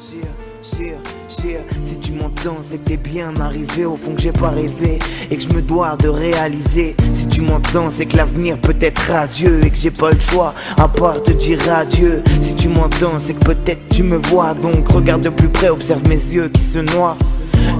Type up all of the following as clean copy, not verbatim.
Si tu m'entends, c'est que t'es bien arrivé au fond que j'ai pas rêvé et que je me dois de réaliser. Si tu m'entends, c'est que l'avenir peut être radieux et que j'ai pas le choix à part te dire adieu. Si tu m'entends, c'est que peut-être tu me vois, donc regarde de plus près, observe mes yeux qui se noient.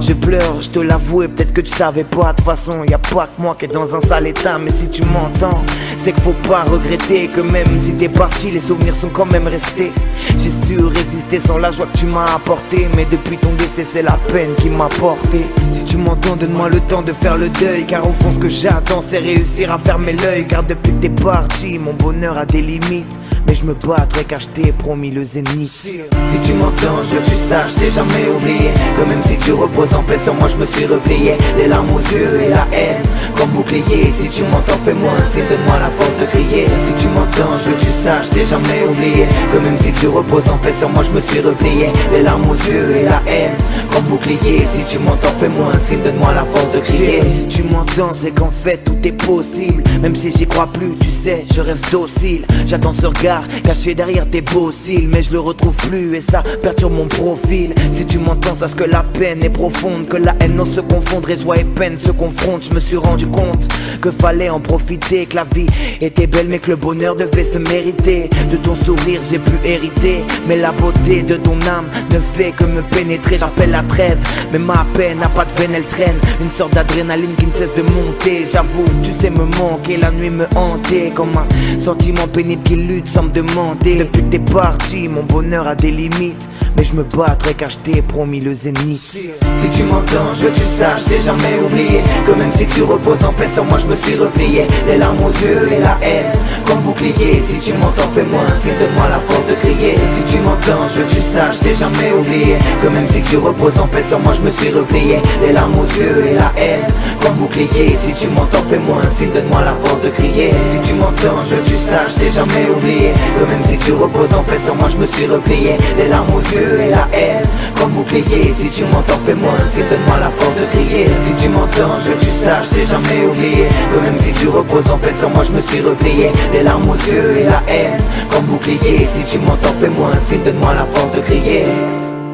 Je pleure, je te l'avoue, et peut-être que tu savais pas. De toute façon, y a pas que moi qui est dans un sale état. Mais si tu m'entends, c'est qu'il faut pas regretter que même si t'es parti, les souvenirs sont quand même restés. J'ai su résister sans la joie que tu m'as apporté, mais depuis ton décès, c'est la peine qui m'a porté. Si tu m'entends, donne-moi le temps de faire le deuil, car au fond ce que j'attends, c'est réussir à fermer l'œil. Car depuis que t'es parti, mon bonheur a des limites, mais je me battrai car je t'ai promis le zénith. Si tu m'entends, je veux que tu saches, t'ai jamais oublié que même si tu reposes en paix sur moi, je me suis replié. Les larmes aux yeux et la haine comme bouclier. Si tu m'entends, fais-moi un signe, donne-moi la force de crier. Si tu m'entends, je veux que tu saches, t'ai jamais oublié que même si tu reposes en paix sur moi, je me suis replié. Les larmes aux yeux et la haine comme bouclier. Si tu m'entends, fais-moi un signe, donne-moi la force de crier. Si tu m'entends, c'est qu'en fait tout est possible. Même si j'y crois plus, tu sais, je reste docile. J'attends ce regard caché derrière tes beaux cils, mais je le retrouve plus et ça perturbe mon profil. Si tu m'entends, sache que la peine est profonde, que la haine n'ose se confondre et joie et peine se confrontent. Je me suis rendu compte que fallait en profiter, que la vie était belle mais que le bonheur devait se mériter. De ton sourire j'ai pu hériter, mais la beauté de ton âme ne fait que me pénétrer. J'appelle la trêve, mais ma peine n'a pas de veine, elle traîne une sorte d'adrénaline qui ne cesse de monter. J'avoue, tu sais me manquer, la nuit me hanter comme un sentiment pénible qui lutte sans me demander. Depuis que t'es parti, mon bonheur a des limites, mais je me battrai car je t'ai promis le zénith. Si tu m'entends, je veux que tu saches, t'ai jamais oublié que même si tu reposes en paix sur moi, je me suis replié. Les larmes aux yeux et la haine comme bouclier. Si tu m'entends, fais-moi un signe, donne-moi la force de crier. Si tu m'entends, je veux que tu saches, t'ai jamais oublié que même si tu reposes en paix sur moi, je me suis replié. Les larmes aux yeux et la haine comme bouclier. Si tu m'entends, fais-moi un signe, donne-moi la force de crier. Si tu m'entends, je veux que tu saches, t'ai jamais oublié que même si tu reposes en paix sur moi, je me suis replié. Les larmes aux yeux et la haine comme bouclier. Si tu m'entends, fais-moi un signe, donne-moi la force de crier. Si tu m'entends, je veux que tu saches, t'ai jamais oublié que même si tu reposes en paix sur moi, je me suis replié. Les larmes aux yeux et la haine comme bouclier. Si tu m'entends, fais-moi un signe, donne-moi la force de crier.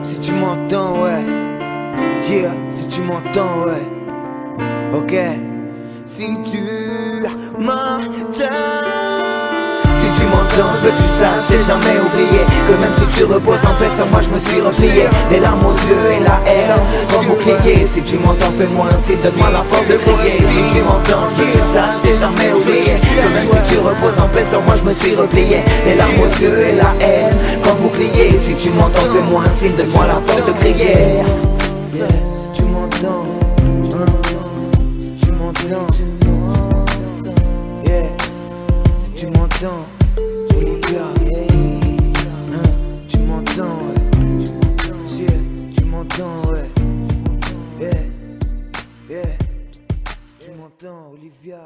Si tu m'entends, ouais, yeah, si tu m'entends, ouais, ok. Si tu m'entends, si tu m'entends, je veux que tu saches, j'ai jamais oublié que même si tu reposes en paix sur moi, je me suis replié. Les larmes aux yeux et la haine comme bouclier. Si tu m'entends, fais-moi un signe, donne-moi la force de crier. Si tu m'entends, je veux que tu saches, j'ai jamais oublié que même si tu reposes en paix sur moi, je me suis replié. Les larmes aux yeux et la haine comme bouclier. Si tu m'entends, fais-moi un signe, donne-moi la force de crier. Si tu m'entends, si tu m'entends, yeah, si tu m'entends, Olivia, tu m'entends, ouais, tu m'entends, ouais, yeah, tu m'entends, Olivia.